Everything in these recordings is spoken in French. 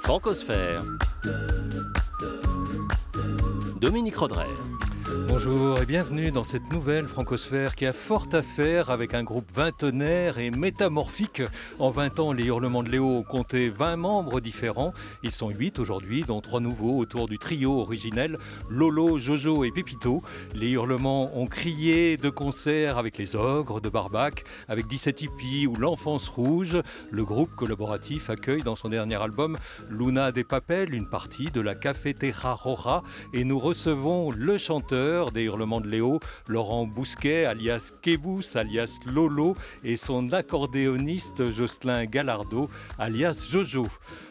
Francosphère. Dominique Rodrer. Bonjour et bienvenue dans cette nouvelle Francosphère qui a fort à faire avec un groupe vingtenaire et métamorphique. En 20 ans, les Hurlements de Léo ont compté 20 membres différents. Ils sont 8 aujourd'hui, dont 3 nouveaux autour du trio originel Lolo, Jojo et Pépito. Les Hurlements ont crié de concert avec les Ogres de Barbac, avec 17 hippies ou l'Enfance Rouge. Le groupe collaboratif accueille dans son dernier album Luna des Papel, une partie de la Cafetera Roja, et nous recevons le chanteur des Hurlements de Léo, Laurent Bousquet, alias Kébous, alias Lolo, et son accordéoniste Jocelyn Gallardo, alias Jojo.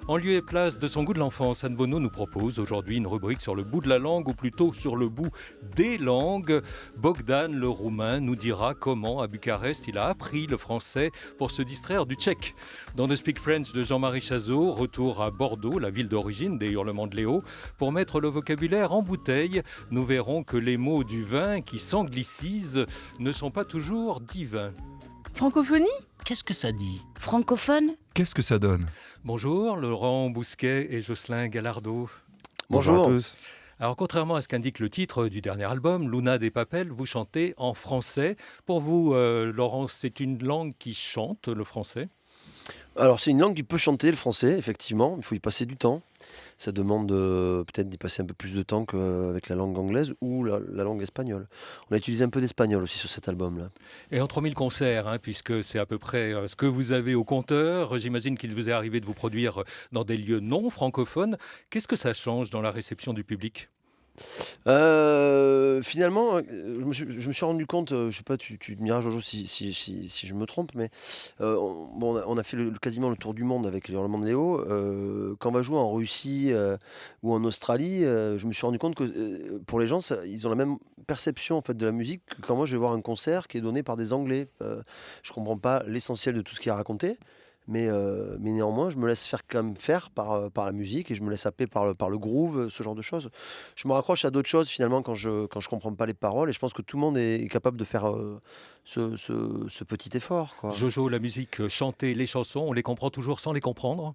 En lieu et place de son goût de l'enfance, Anne Bonneau nous propose aujourd'hui une rubrique sur le bout de la langue, ou plutôt sur le bout des langues. Bogdan, le roumain, nous dira comment, à Bucarest, il a appris le français pour se distraire du tchèque. Dans The Speak French de Jean-Marie Chazot, retour à Bordeaux, la ville d'origine des Hurlements de Léo. Pour mettre le vocabulaire en bouteille, nous verrons que les mots du vin qui s'anglicisent ne sont pas toujours divins. Francophonie ? Qu'est-ce que ça dit ? Francophone ? Qu'est-ce que ça donne ? Bonjour, Laurent Bousquet et Jocelyn Gallardo. Bonjour à tous. Alors, contrairement à ce qu'indique le titre du dernier album, Luna des Papel, vous chantez en français. Pour vous, Laurent, c'est une langue qui chante, le français ? Alors, c'est une langue qui peut chanter, le français, effectivement. Il faut y passer du temps. Ça demande peut-être d'y passer un peu plus de temps qu'avec la langue anglaise ou la langue espagnole. On a utilisé un peu d'espagnol aussi sur cet album-là. Et en 3000 concerts, puisque c'est à peu près ce que vous avez au compteur, j'imagine qu'il vous est arrivé de vous produire dans des lieux non francophones. Qu'est-ce que ça change dans la réception du public ? Finalement, je me suis rendu compte, je sais pas, tu me diras Jojo si je me trompe, mais on a fait quasiment le tour du monde avec les Hurlements de Léo. Quand on va jouer en Russie ou en Australie, je me suis rendu compte que pour les gens, ils ont la même perception en fait de la musique que quand moi je vais voir un concert qui est donné par des Anglais. Je comprends pas l'essentiel de tout ce qui est raconté. Mais néanmoins, je me laisse faire par la musique et je me laisse happer par le groove, ce genre de choses. Je me raccroche à d'autres choses finalement quand je comprends pas les paroles et je pense que tout le monde est capable de faire ce petit effort, quoi. Jojo, la musique chantée, les chansons, on les comprend toujours sans les comprendre ?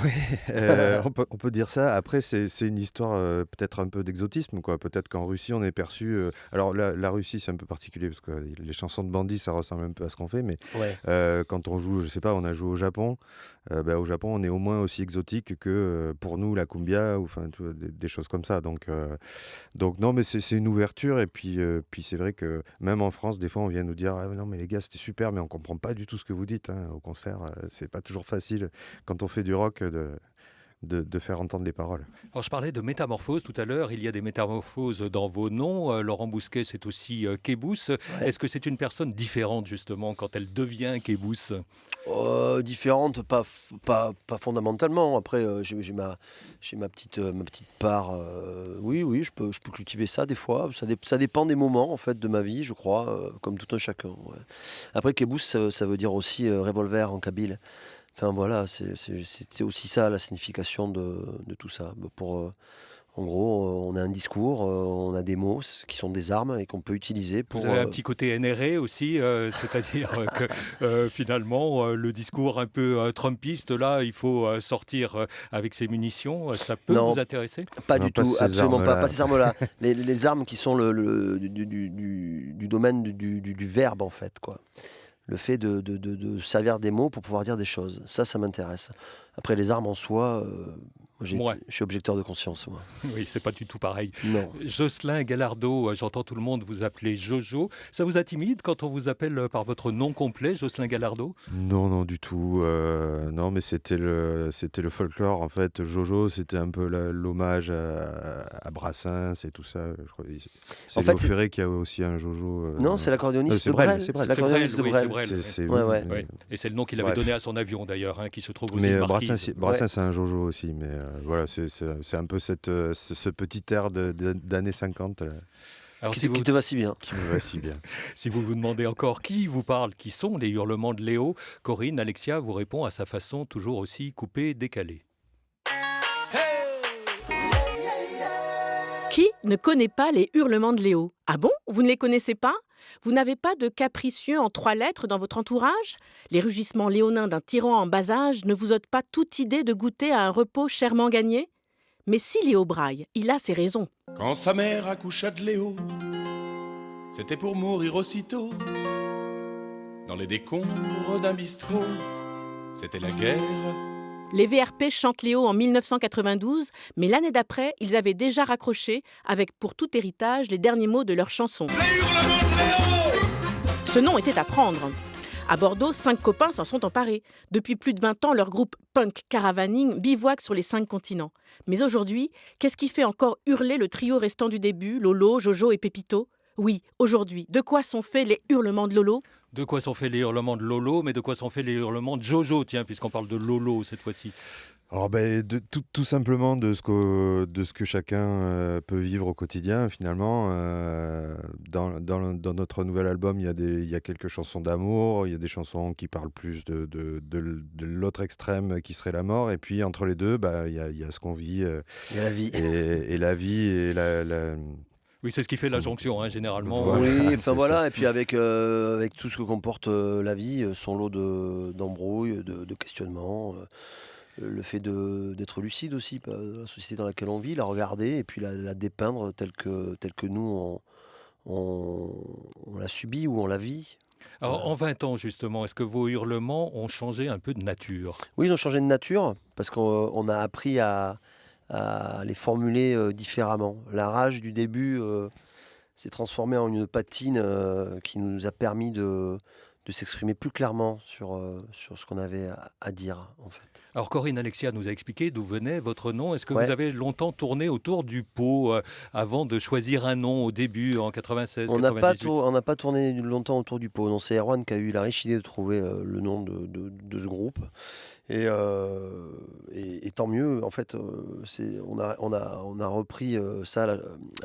Oui, on peut dire ça. Après, c'est une histoire peut-être un peu d'exotisme, quoi. Peut-être qu'en Russie, on est perçu. Alors, la Russie, c'est un peu particulier parce que les chansons de bandits, ça ressemble un peu à ce qu'on fait. Mais Ouais. quand on joue, je sais pas, on a joué au Japon. Au Japon, on est au moins aussi exotique que pour nous, la cumbia ou enfin tu vois, des choses comme ça. Donc non, mais c'est une ouverture. Et puis c'est vrai que même en France, des fois, on vient nous dire ah, non, mais les gars, c'était super, mais on comprend pas du tout ce que vous dites au concert. C'est pas toujours facile quand on fait du rock. De faire entendre les paroles. Alors, je parlais de métamorphose tout à l'heure. Il y a des métamorphoses dans vos noms. Laurent Bousquet, c'est aussi Kébous. Ouais. Est-ce que c'est une personne différente, justement, quand elle devient Kébous ? Différente, pas fondamentalement. Après, j'ai ma petite part. Oui, je peux cultiver ça des fois. Ça dépend des moments en fait de ma vie, je crois, comme tout un chacun. Ouais. Après, Kébous, ça veut dire aussi revolver en kabyle. Enfin voilà, c'était aussi ça la signification de tout ça. En gros, on a un discours, on a des mots qui sont des armes et qu'on peut utiliser pour. Vous avez un petit côté NRA aussi, c'est-à-dire que finalement, le discours un peu trumpiste, là, il faut sortir avec ses munitions. Ça peut Non, vous intéresser ? Pas Non, du pas tout, ces absolument armes-là. pas ces armes-là. Les armes qui sont du domaine du verbe en fait, quoi. Le fait de servir des mots pour pouvoir dire des choses. Ça m'intéresse. Après, les armes en soi, je suis objecteur de conscience, moi. Oui, c'est pas du tout pareil. Non. Jocelyn Gallardo, j'entends tout le monde vous appeler Jojo. Ça vous intimide quand on vous appelle par votre nom complet, Jocelyn Gallardo ? Non, du tout. Non, mais c'était le folklore, en fait. Jojo, c'était un peu l'hommage à Brassens et tout ça. Je crois. C'est En fait, Léo Ferré qui a aussi un Jojo. Non, c'est l'accordéoniste c'est de Brel, Brel. c'est Brel. C'est l'accordéoniste de oui, Brel. c'est Brel. Ouais. Oui. Et c'est le nom qu'il avait Bref. donné à son avion d'ailleurs, qui se trouve aux Mais îles Marquises. Brassens, c'est un Jojo aussi. Mais voilà, c'est un peu ce petit air d'années 50 Alors, Qui te va si bien. qui me va si bien. si vous vous demandez encore qui vous parle, qui sont les Hurlements de Léo, Corinne, Alexia vous répond à sa façon toujours aussi coupée, décalée. Qui ne connaît pas les Hurlements de Léo ? Ah bon ? Vous ne les connaissez pas ? Vous n'avez pas de capricieux en 3 lettres dans votre entourage ? Les rugissements léonins d'un tyran en bas âge ne vous ôtent pas toute idée de goûter à un repos chèrement gagné ? Mais si Léo braille, il a ses raisons. Quand sa mère accoucha de Léo, c'était pour mourir aussitôt. Dans les décombres d'un bistrot, c'était la guerre. Les VRP chantent Léo en 1992, mais l'année d'après, ils avaient déjà raccroché avec pour tout héritage les derniers mots de leur chanson. Les hurlements de Léo ! Ce nom était à prendre. À Bordeaux, 5 copains s'en sont emparés. Depuis plus de 20 ans, leur groupe punk Caravaning bivouaque sur les 5 continents. Mais aujourd'hui, qu'est-ce qui fait encore hurler le trio restant du début, Lolo, Jojo et Pépito ? Oui, aujourd'hui, de quoi sont faits les hurlements de Lolo ? De quoi sont faits les hurlements de Lolo, mais de quoi sont faits les hurlements de Jojo, tiens, puisqu'on parle de Lolo cette fois-ci. Alors tout simplement de ce que chacun peut vivre au quotidien finalement. Dans notre nouvel album, il y a quelques chansons d'amour, il y a des chansons qui parlent plus de l'autre extrême qui serait la mort, et puis entre les deux, il y a ce qu'on vit. Il y a la vie. Et la vie et la... Oui, c'est ce qui fait la jonction, généralement. Voilà, Oui, c'est voilà, ça. et puis avec tout ce que comporte la vie, son lot d'embrouilles, de questionnements, le fait d'être lucide aussi, la société dans laquelle on vit, la regarder et puis la dépeindre telle que nous on l'a subie ou on la vit. Alors, en 20 ans, justement, est-ce que vos hurlements ont changé un peu de nature ? Oui, ils ont changé de nature parce qu'on a appris à les formuler différemment. La rage du début s'est transformée en une patine qui nous a permis de s'exprimer plus clairement sur ce qu'on avait à dire, en fait. Alors, Corinne Alexia nous a expliqué d'où venait votre nom. Est-ce que Ouais. vous avez longtemps tourné autour du pot avant de choisir un nom au début, en 96, On 98 n'a pas tourné longtemps autour du pot. Non, c'est Erwan qui a eu la riche idée de trouver le nom de ce groupe. Et tant mieux, en fait, on a repris ça à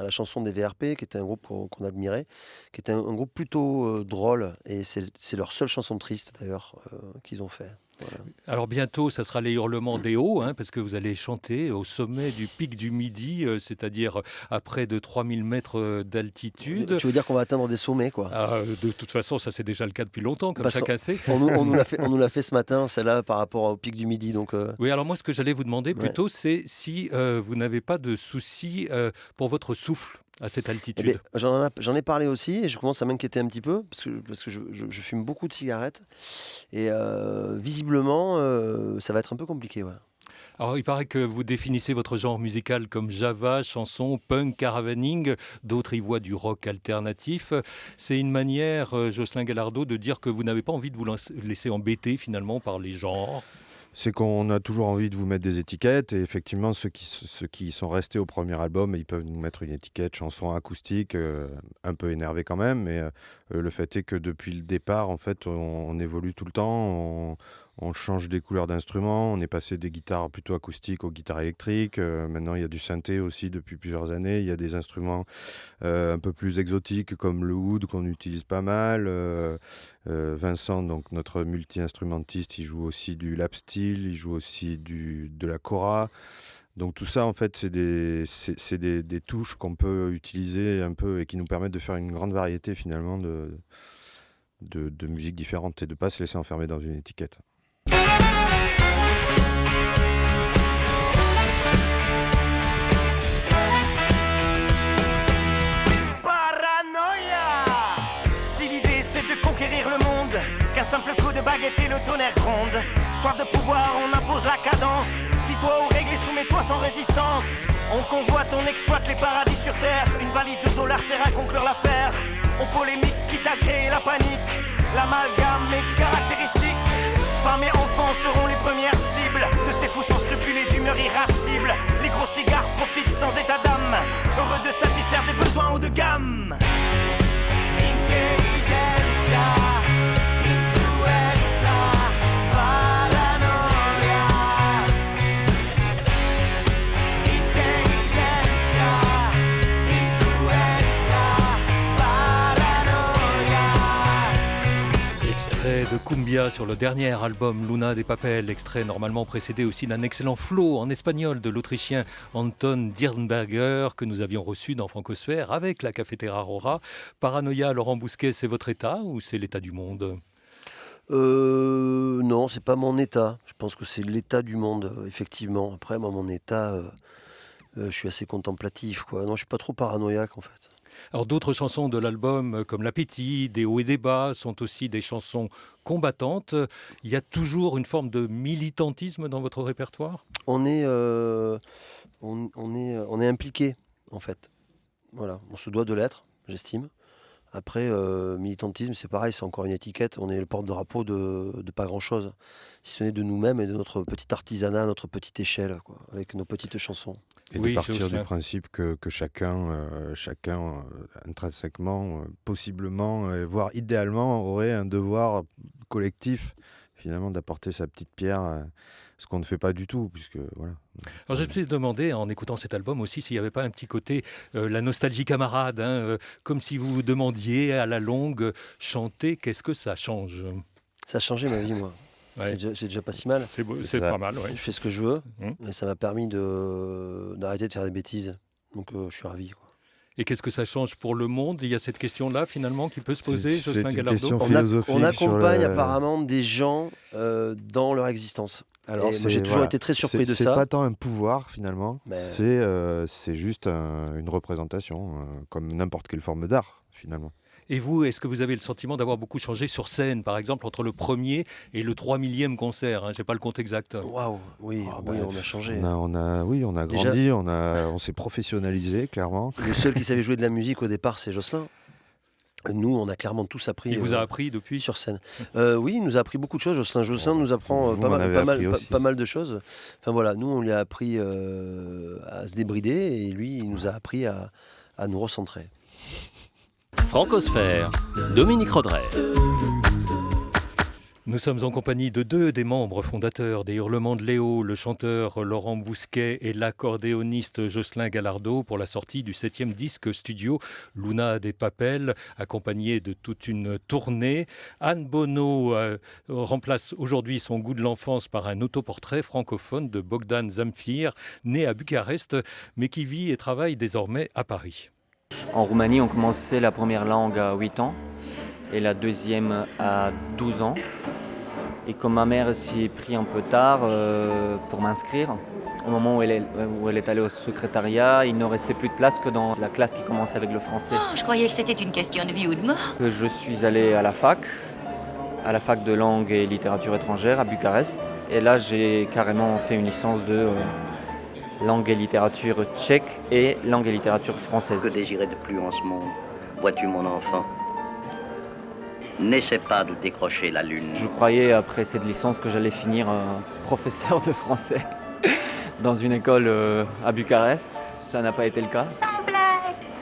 la chanson des VRP, qui était un groupe qu'on admirait, qui était un groupe plutôt drôle, et c'est leur seule chanson triste d'ailleurs qu'ils ont fait. Voilà. Alors bientôt, ça sera les hurlements des hauts, parce que vous allez chanter au sommet du pic du Midi, c'est-à-dire à près de 3000 mètres d'altitude. Tu veux dire qu'on va atteindre des sommets, quoi. De toute façon, ça c'est déjà le cas depuis longtemps, comme Parce chacun sait. on nous l'a fait ce matin, celle-là, par rapport au pic du Midi. Donc, Oui, alors moi, ce que j'allais vous demander plutôt, c'est si vous n'avez pas de soucis pour votre souffle à cette altitude. Eh bien, j'en ai parlé aussi et je commence à m'inquiéter un petit peu parce que je fume beaucoup de cigarettes et visiblement ça va être un peu compliqué. Ouais. Alors, il paraît que vous définissez votre genre musical comme Java, chanson, punk, caravaning. D'autres y voient du rock alternatif. C'est une manière, Jocelyn Gallardo, de dire que vous n'avez pas envie de vous laisser embêter finalement par les genres. C'est qu'on a toujours envie de vous mettre des étiquettes, et effectivement ceux qui sont restés au premier album, ils peuvent nous mettre une étiquette chanson acoustique, un peu énervé quand même, mais le fait est que depuis le départ, en fait, on évolue tout le temps, on change des couleurs d'instruments, on est passé des guitares plutôt acoustiques aux guitares électriques, maintenant il y a du synthé aussi depuis plusieurs années, il y a des instruments un peu plus exotiques comme le oud qu'on utilise pas mal. Vincent, donc notre multi-instrumentiste, il joue aussi du lap steel, il joue aussi de la kora. Donc tout ça, en fait, c'est des touches qu'on peut utiliser un peu et qui nous permettent de faire une grande variété finalement de musiques différentes et de ne pas se laisser enfermer dans une étiquette. Conquérir le monde, qu'un simple coup de baguette et le tonnerre gronde. Soif de pouvoir, on impose la cadence. Plie-toi ou règle et soumets-toi sans résistance. On convoite, on exploite les paradis sur terre. Une valise de dollars sert à conclure l'affaire. On polémique, quitte à créer la panique. L'amalgame est caractéristique. Femmes et enfants seront les premières cibles de ces fous sans scrupules et d'humeur irascible. Les gros cigares profitent sans état d'âme, heureux de satisfaire des besoins haut de gamme. de Cumbia sur le dernier album Luna de Papel, extrait normalement précédé aussi d'un excellent flow en espagnol de l'Autrichien Anton Dirnberger que nous avions reçu dans Francosphère avec la Cafetera Rora. Paranoia, Laurent Bousquet, c'est votre état ou c'est l'état du monde ? Non, c'est pas mon état. Je pense que c'est l'état du monde, effectivement. Après, moi, mon état, je suis assez contemplatif, quoi. Non, je suis pas trop paranoïaque, en fait. Alors d'autres chansons de l'album comme L'Appétit, Des hauts et des bas sont aussi des chansons combattantes. Il y a toujours une forme de militantisme dans votre répertoire ? On est impliqué, en fait. Voilà, on se doit de l'être, j'estime. Après, militantisme, c'est pareil, c'est encore une étiquette. On est le porte-drapeau de pas grand-chose, si ce n'est de nous-mêmes et de notre petit artisanat, notre petite échelle, quoi, avec nos petites chansons. Et de partir du principe que chacun intrinsèquement, possiblement, voire idéalement, aurait un devoir collectif, finalement, d'apporter sa petite pierre, ce qu'on ne fait pas du tout, puisque voilà. Alors je me suis demandé, en écoutant cet album aussi, s'il n'y avait pas un petit côté, la nostalgie camarade, comme si vous vous demandiez à la longue, chanter, qu'est-ce que ça change ? Ça a changé ma vie, moi. Ouais. C'est déjà pas si mal. C'est pas mal, ouais. Je fais ce que je veux, et ça m'a permis d'arrêter de faire des bêtises. Donc je suis ravi, quoi. Et qu'est-ce que ça change pour le monde ? Il y a cette question-là, finalement, qui peut se poser, Jocelyn Gallardo. On accompagne apparemment des gens dans leur existence. Alors, moi, j'ai toujours été très surpris de ça. C'est pas tant un pouvoir, finalement. C'est juste une représentation, comme n'importe quelle forme d'art, finalement. Et vous, est-ce que vous avez le sentiment d'avoir beaucoup changé sur scène, par exemple, entre le premier et le 3000e concert ? Je n'ai pas le compte exact. Waouh, oui, on a changé. On a grandi, on s'est professionnalisé, clairement. Le seul qui savait jouer de la musique au départ, c'est Jocelyn. Nous, on a clairement tous appris. Il vous a appris depuis ? Sur scène. Oui, il nous a appris beaucoup de choses. Jocelyn nous apprend pas mal de choses. Enfin voilà, nous, on lui a appris à se débrider et lui, il nous a appris à nous recentrer. Francosphère, Dominique Rodrey. Nous sommes en compagnie de deux des membres fondateurs des Hurlements de Léo, le chanteur Laurent Bousquet et l'accordéoniste Jocelyn Gallardo pour la sortie du 7e disque studio Luna de Papel, accompagné de toute une tournée. Anne Bonneau remplace aujourd'hui son goût de l'enfance par un autoportrait francophone de Bogdan Zamfir, né à Bucarest, mais qui vit et travaille désormais à Paris. En Roumanie, on commençait la première langue à 8 ans et la deuxième à 12 ans. Et comme ma mère s'y est pris un peu tard pour m'inscrire, au moment où elle est allée au secrétariat, il ne restait plus de place que dans la classe qui commençait avec le français. Oh, je croyais que c'était une question de vie ou de mort. Je suis allé à la fac de langue et littérature étrangère à Bucarest. Et là, j'ai carrément fait une licence de langue et littérature tchèque et langue et littérature française. Que désirer de plus en ce monde, vois-tu mon enfant ? N'essaie pas de décrocher la lune. Je croyais après cette licence que j'allais finir professeur de français dans une école à Bucarest. Ça n'a pas été le cas.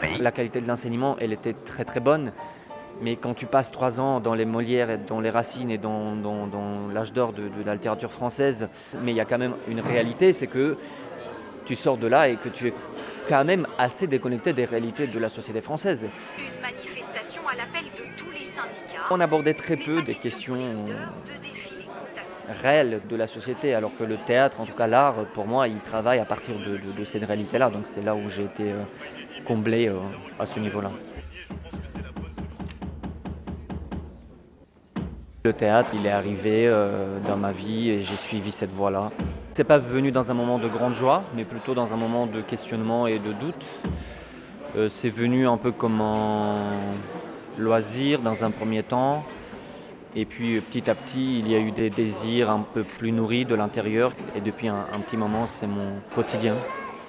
Oui. La qualité de l'enseignement, elle était très très bonne. Mais quand tu passes 3 ans dans les Molières, et dans les Racines et dans l'âge d'or de la littérature française, mais il y a quand même une réalité, c'est que tu sors de là et que tu es quand même assez déconnecté des réalités de la société française. Une manifestation à l'appel de tous les syndicats. On abordait très peu des questions réelles de la société, alors que le théâtre, en tout cas l'art, pour moi, il travaille à partir de cette réalité-là. Donc c'est là où j'ai été comblé à ce niveau-là. Le théâtre, il est arrivé dans ma vie et j'ai suivi cette voie-là. C'est pas venu dans un moment de grande joie, mais plutôt dans un moment de questionnement et de doute. C'est venu un peu comme un loisir dans un premier temps. Et puis petit à petit, il y a eu des désirs un peu plus nourris de l'intérieur. Et depuis un petit moment, c'est mon quotidien.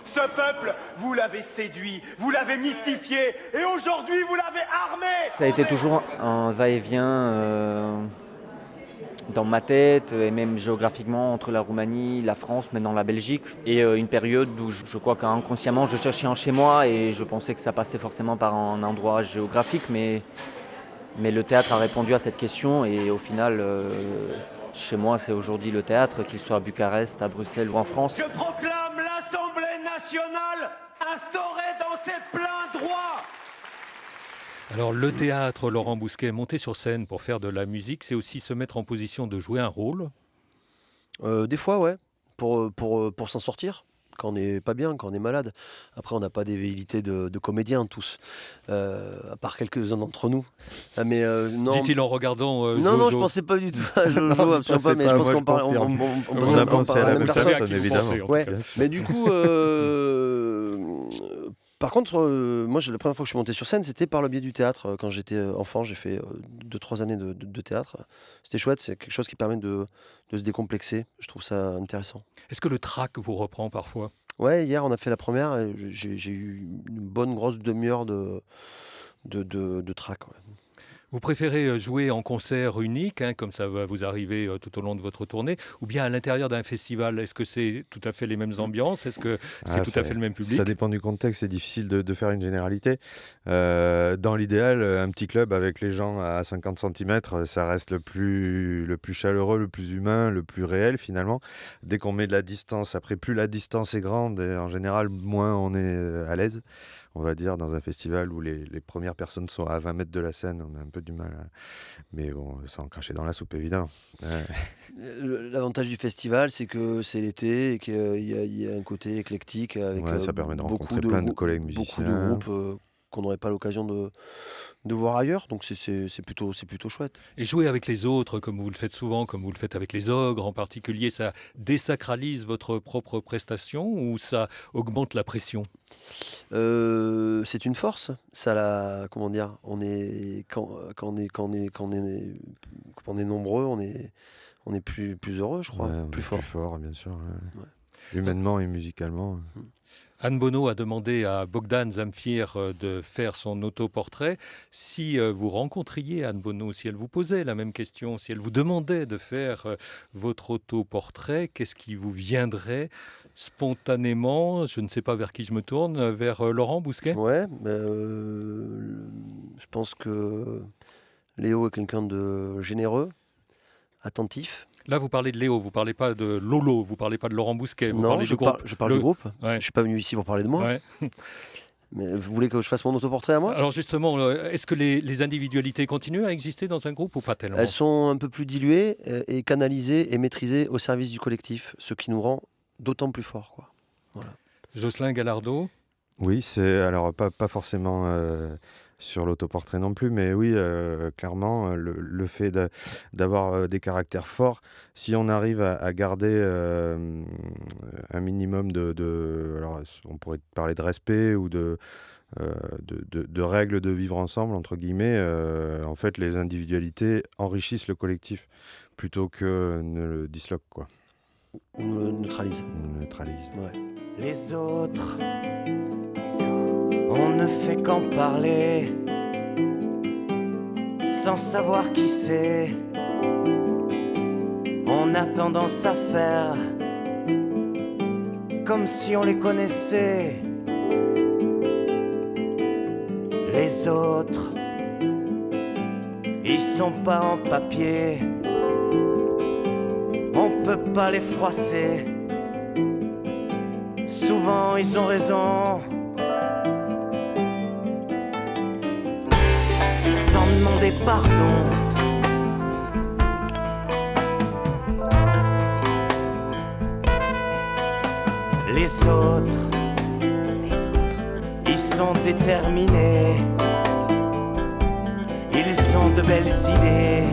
Ce peuple, vous l'avez séduit, vous l'avez mystifié, et aujourd'hui vous l'avez armé. Ça a été toujours un va-et-vient dans ma tête, et même géographiquement, entre la Roumanie, la France, maintenant la Belgique. Et une période où je crois qu'inconsciemment, je cherchais un chez moi, et je pensais que ça passait forcément par un endroit géographique, mais le théâtre a répondu à cette question, et au final, chez moi, c'est aujourd'hui le théâtre, qu'il soit à Bucarest, à Bruxelles ou en France. Je proclame l'Assemblée nationale instaurée dans ses pleins droits. Alors le théâtre, Laurent Bousquet, monter sur scène pour faire de la musique, c'est aussi se mettre en position de jouer un rôle. Des fois, ouais, pour s'en sortir. Quand on n'est pas bien, quand on est malade. Après, on n'a pas des velléités de comédiens tous, à part quelques-uns d'entre nous. Mais non. Dit-il en regardant non, Jojo. non, je pensais pas du tout à Jojo, absolument pas. Mais je pense qu'on parle. On a pensé à la même personne, évidemment. Ouais. Mais du coup, par contre, moi, la première fois que je suis monté sur scène, c'était par le biais du théâtre. Quand j'étais enfant, j'ai fait 2-3 années de théâtre. C'était chouette, c'est quelque chose qui permet de se décomplexer. Je trouve ça intéressant. Est-ce que le trac vous reprend parfois ? Ouais, hier, on a fait la première. Et j'ai eu une bonne grosse demi-heure de trac. Ouais. Vous préférez jouer en concert unique, comme ça va vous arriver tout au long de votre tournée, ou bien à l'intérieur d'un festival ? Est-ce que c'est tout à fait les mêmes ambiances ? Est-ce que c'est tout à fait le même public ? Ça dépend du contexte, c'est difficile de faire une généralité. Dans l'idéal, un petit club avec les gens à 50 cm, ça reste le plus chaleureux, le plus humain, le plus réel finalement. Dès qu'on met de la distance, après plus la distance est grande, et en général, moins on est à l'aise. On va dire, dans un festival où les premières personnes sont à 20 mètres de la scène, on a un peu du mal. Mais bon, sans cracher dans la soupe, évidemment. L'avantage du festival, c'est que c'est l'été et qu'il y a un côté éclectique avec ça permet de rencontrer plein de collègues musiciens. Beaucoup de groupes qu'on n'aurait pas l'occasion de voir ailleurs. Donc c'est plutôt chouette. Et jouer avec les autres, comme vous le faites souvent, comme vous le faites avec les ogres en particulier, ça désacralise votre propre prestation ou ça augmente la pression ? C'est une force. Ça, comment dire, quand on est nombreux, on est plus heureux, je crois, plus fort. Plus fort, bien sûr. Ouais. Humainement et musicalement. Anne Bonneau a demandé à Bogdan Zamfir de faire son autoportrait. Si vous rencontriez Anne Bonneau, si elle vous posait la même question, si elle vous demandait de faire votre autoportrait, qu'est-ce qui vous viendrait spontanément ? Je ne sais pas vers qui je me tourne, vers Laurent Bousquet ? Ouais, je pense que Léo est quelqu'un de généreux, attentif. Là, vous parlez de Léo, vous ne parlez pas de Lolo, vous ne parlez pas de Laurent Bousquet. Non, je parle du groupe. Ouais. Je ne suis pas venu ici pour parler de moi. Ouais. Mais vous voulez que je fasse mon autoportrait à moi ? Alors justement, est-ce que les individualités continuent à exister dans un groupe ou pas tellement ? Elles sont un peu plus diluées et canalisées et maîtrisées au service du collectif, ce qui nous rend d'autant plus forts, quoi. Voilà. Jocelyn Gallardo ? Oui, c'est alors pas forcément sur l'autoportrait non plus, mais oui, clairement, le fait d'avoir des caractères forts, si on arrive à garder un minimum alors on pourrait parler de respect ou de règles de vivre ensemble, entre guillemets, en fait, les individualités enrichissent le collectif plutôt que ne le disloquent, quoi. On le neutralise. Ouais. Les autres, on ne fait qu'en parler, sans savoir qui c'est. On a tendance à faire comme si on les connaissait. Les autres, ils sont pas en papier. On peut pas les froisser. Souvent ils ont raison, sans demander pardon. Les autres, ils sont déterminés. Ils ont de belles idées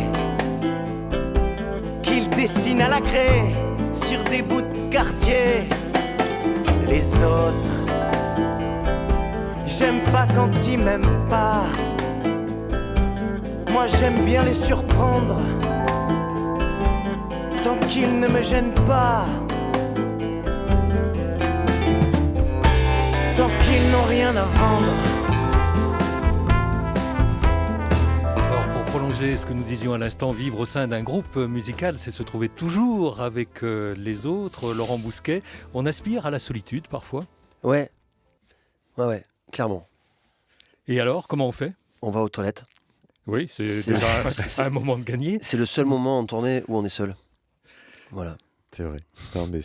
qu'ils dessinent à la craie sur des bouts de quartier. Les autres, j'aime pas quand ils m'aiment pas. Moi j'aime bien les surprendre, tant qu'ils ne me gênent pas, tant qu'ils n'ont rien à vendre. Alors pour prolonger ce que nous disions à l'instant, vivre au sein d'un groupe musical, c'est se trouver toujours avec les autres. Laurent Bousquet, on aspire à la solitude parfois ? Ouais, clairement. Et alors, comment on fait ? On va aux toilettes. Oui, c'est déjà un moment de gagner. C'est le seul moment en tournée où on est seul. Voilà. C'est vrai. Non, mais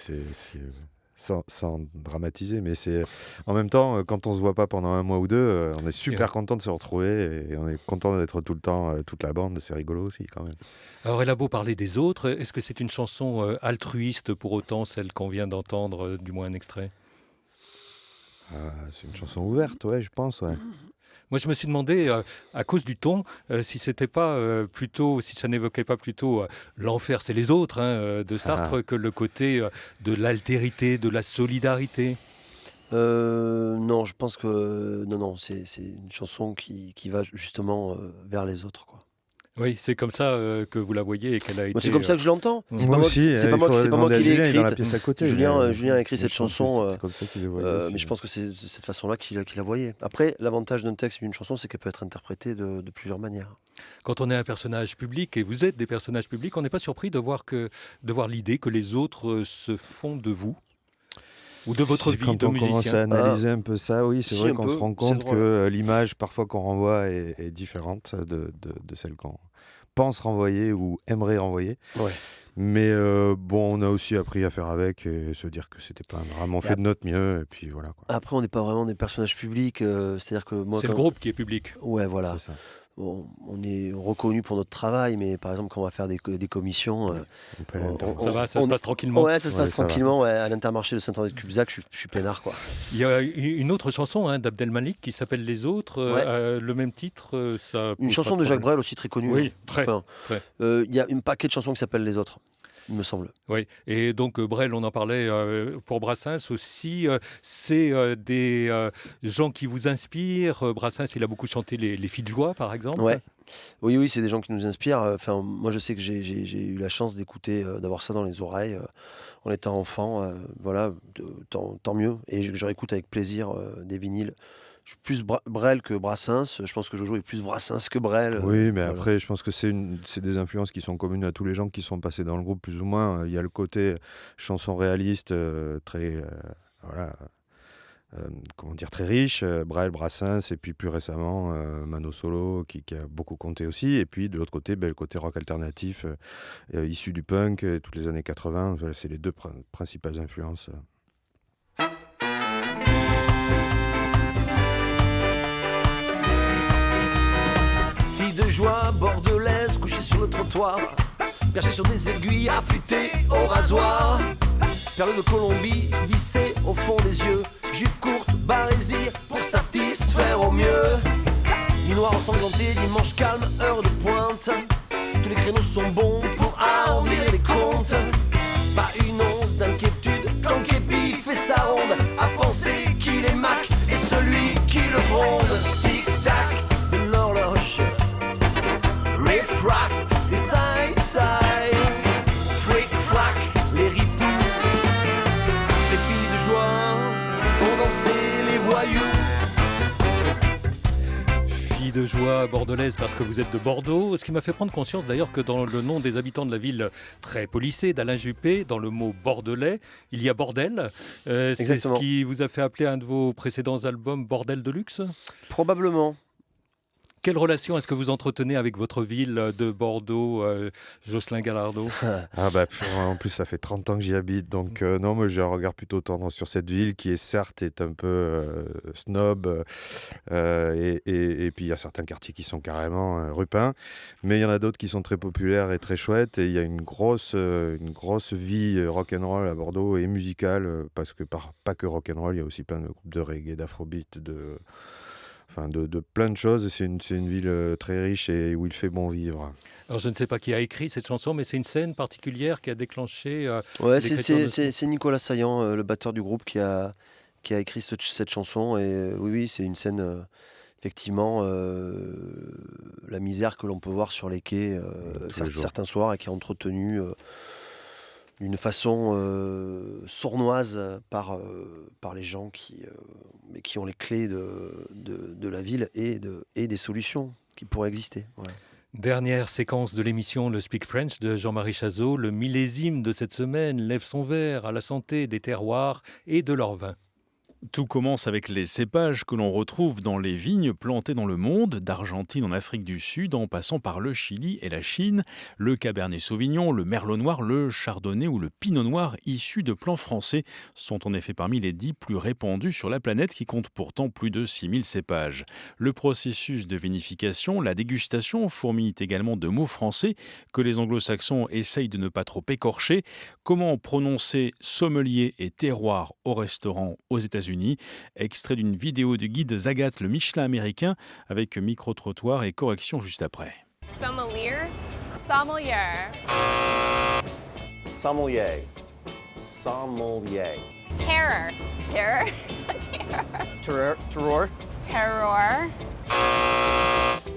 sans dramatiser, mais c'est en même temps, quand on se voit pas pendant un mois ou deux, on est super content de se retrouver et on est content d'être tout le temps, toute la bande, c'est rigolo aussi quand même. Alors elle a beau parler des autres, est-ce que c'est une chanson altruiste pour autant, celle qu'on vient d'entendre, du moins un extrait? C'est une chanson ouverte, ouais, je pense, ouais. Moi, je me suis demandé, à cause du ton, si c'était pas plutôt, si ça n'évoquait pas plutôt l'enfer, c'est les autres de Sartre, que le côté de l'altérité, de la solidarité. Non, je pense que non, c'est une chanson qui va justement vers les autres, quoi. Oui, c'est comme ça que vous la voyez et qu'elle a été. C'est comme ça que je l'entends. C'est Moi pas aussi, c'est pas moi qui l'ai dans la écrite. pièce à côté. Julien a écrit cette chanson. C'est comme ça qu'il le voyait aussi. Mais je pense que c'est de cette façon-là qu'il la voyait. Après, l'avantage d'un texte et d'une chanson, c'est qu'elle peut être interprétée de plusieurs manières. Quand on est un personnage public, et vous êtes des personnages publics, on n'est pas surpris de voir l'idée que les autres se font de vous ou de votre vie de musicien. Quand on commence à analyser un peu ça, oui, c'est vrai qu'on se rend compte que l'image parfois qu'on renvoie est différente de celle qu'on pense renvoyer ou aimerait renvoyer. Ouais. Mais on a aussi appris à faire avec et se dire que c'était pas un drame. On fait de notre mieux et puis voilà, quoi. Après, on n'est pas vraiment des personnages publics. C'est-à-dire que moi, c'est le groupe qui est public. Ouais, voilà. C'est ça. Bon, on est reconnu pour notre travail, mais par exemple, quand on va faire des commissions, ça se passe tranquillement. Ouais, ça se passe tranquillement. Ouais, à l'Intermarché de Saint-André-de-Cubzac, je suis peinard, quoi. Il y a une autre chanson d'Abdelmalik qui s'appelle Les Autres, le même titre. Une chanson de Jacques Brel aussi très connue. Oui, très. Il y a un paquet de chansons qui s'appellent Les Autres, il me semble. Oui, et donc Brel, on en parlait pour Brassens aussi, c'est des gens qui vous inspirent. Brassens, il a beaucoup chanté les Filles de joie, par exemple. Ouais. Oui, c'est des gens qui nous inspirent. Enfin, moi, je sais que j'ai eu la chance d'écouter, d'avoir ça dans les oreilles en étant enfant. Voilà, tant mieux. Et je réécoute avec plaisir des vinyles. Je suis plus Brel que Brassens. Je pense que Jojo est plus Brassens que Brel. Oui, mais après, je pense que c'est des influences qui sont communes à tous les gens qui sont passés dans le groupe, plus ou moins. Il y a le côté chanson réaliste, très, très riche. Brel, Brassens, et puis plus récemment, Mano Solo, qui a beaucoup compté aussi. Et puis de l'autre côté, le côté rock alternatif, issu du punk, toutes les années 80. C'est les deux principales influences. De joie bordelaise couchée sur le trottoir, perchée sur des aiguilles affûtées au rasoir, perle de Colombie vissée au fond des yeux, jupe courte, barésie pour satisfaire au mieux. Nuit noire ensanglantée, dimanche calme, heure de pointe, tous les créneaux sont bons pour arrondir les comptes. Pas une once d'inquiétude quand Képi fait sa ronde, à penser qu'il est Mac et celui qui le gronde. Tic-tac de l'horloge, riff-raff, les side-side, fric-frac, les ripoux, les filles de joie font danser les voyous. Filles de joie bordelaise parce que vous êtes de Bordeaux, ce qui m'a fait prendre conscience d'ailleurs que dans le nom des habitants de la ville très policée d'Alain Juppé, dans le mot bordelais, il y a bordel. C'est ce qui vous a fait appeler un de vos précédents albums Bordel de luxe ? Probablement. Quelle relation est-ce que vous entretenez avec votre ville de Bordeaux, Jocelyn Gallardo ? En plus, ça fait 30 ans que j'y habite, donc non, moi j'ai un regard plutôt tendance sur cette ville qui certes est un peu snob, et puis il y a certains quartiers qui sont carrément rupins, mais il y en a d'autres qui sont très populaires et très chouettes, et il y a une grosse vie rock'n'roll à Bordeaux et musicale, parce que pas que rock'n'roll, il y a aussi plein de groupes de reggae, d'afrobeat, de plein de choses. C'est une ville très riche et où il fait bon vivre. Alors je ne sais pas qui a écrit cette chanson, mais c'est une scène particulière qui a déclenché... c'est Nicolas Saillant, le batteur du groupe, qui a écrit cette chanson. Et oui, c'est une scène, effectivement, la misère que l'on peut voir sur les quais certains soirs, et qui est entretenue d'une façon sournoise par les gens qui ont les clés de la ville et des solutions qui pourraient exister. Voilà. Dernière séquence de l'émission Le Speak French de Jean-Marie Chazot. Le millésime de cette semaine lève son verre à la santé des terroirs et de leur vin. Tout commence avec les cépages que l'on retrouve dans les vignes plantées dans le monde, d'Argentine en Afrique du Sud, en passant par le Chili et la Chine. Le Cabernet Sauvignon, le Merlot Noir, le Chardonnay ou le Pinot Noir, issus de plants français, sont en effet parmi les 10 plus répandus sur la planète, qui compte pourtant plus de 6000 cépages. Le processus de vinification, la dégustation, fourmille également de mots français que les anglo-saxons essayent de ne pas trop écorcher. Comment prononcer sommelier et terroir au restaurant aux États-Unis? Extrait d'une vidéo du guide Zagat, le Michelin américain, avec micro-trottoir et correction juste après. Sommelier. Sommelier. Sommelier. Sommelier. Terror. Terror. Terror. Terror. Terror.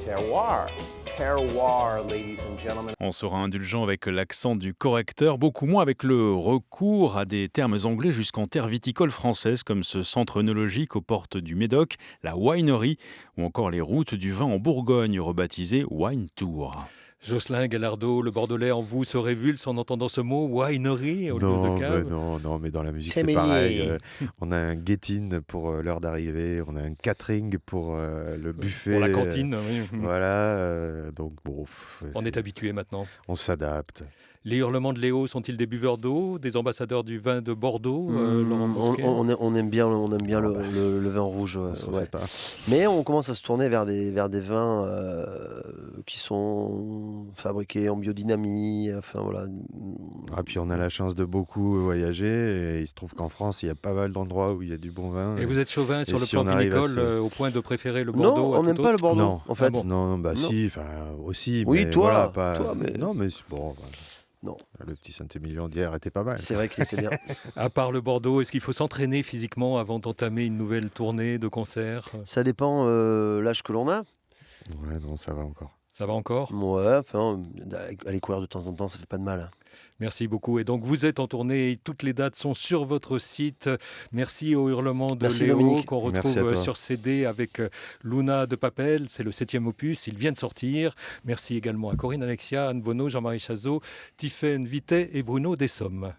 Terroir. Terroir, ladies and gentlemen. On sera indulgent avec l'accent du correcteur, beaucoup moins avec le recours à des termes anglais jusqu'en terre viticole française, comme ce centre œnologique aux portes du Médoc, la winery, ou encore les routes du vin en Bourgogne, rebaptisées Wine Tour. Jocelyn Gallardo, le Bordelais en vous se révulse en entendant ce mot winery au lieu de cave. Non, mais dans la musique c'est pareil. On a un get-in pour l'heure d'arrivée, on a un catering pour le buffet. Pour la cantine, oui. Voilà, donc bon. On est habitué maintenant. On s'adapte. Les hurlements de Léo sont-ils des buveurs d'eau, des ambassadeurs du vin de Bordeaux, Laurent Bosquet? On aime bien le vin rouge. Pas. Mais on commence à se tourner vers des vins qui sont fabriqués en biodynamie. Enfin, voilà. Ah, puis on a la chance de beaucoup voyager et il se trouve qu'en France, il y a pas mal d'endroits où il y a du bon vin. Et vous êtes chauvin sur le plan vinicole au point de préférer le Bordeaux? Non, on n'aime pas le Bordeaux, non, en fait. Ah bon. Non, si, aussi. Oui, mais toi, voilà, toi, mais... Non, mais bon... Non. Le petit Saint-Émilion d'hier était pas mal. C'est vrai qu'il était bien. À part le Bordeaux, est-ce qu'il faut s'entraîner physiquement avant d'entamer une nouvelle tournée de concerts? Ça dépend l'âge que l'on a. Ouais, non, ça va encore. Ça va encore? Ouais, enfin, aller courir de temps en temps, ça fait pas de mal. Merci beaucoup. Et donc, vous êtes en tournée et toutes les dates sont sur votre site. Merci au Hurlement de Merci Léo, Dominique. qu'on retrouve sur CD avec Luna de Papel. C'est le 7e opus, il vient de sortir. Merci également à Corinne Alexia, Anne Bonneau, Jean-Marie Chazot, Tiffaine Vittet et Bruno Dessommes.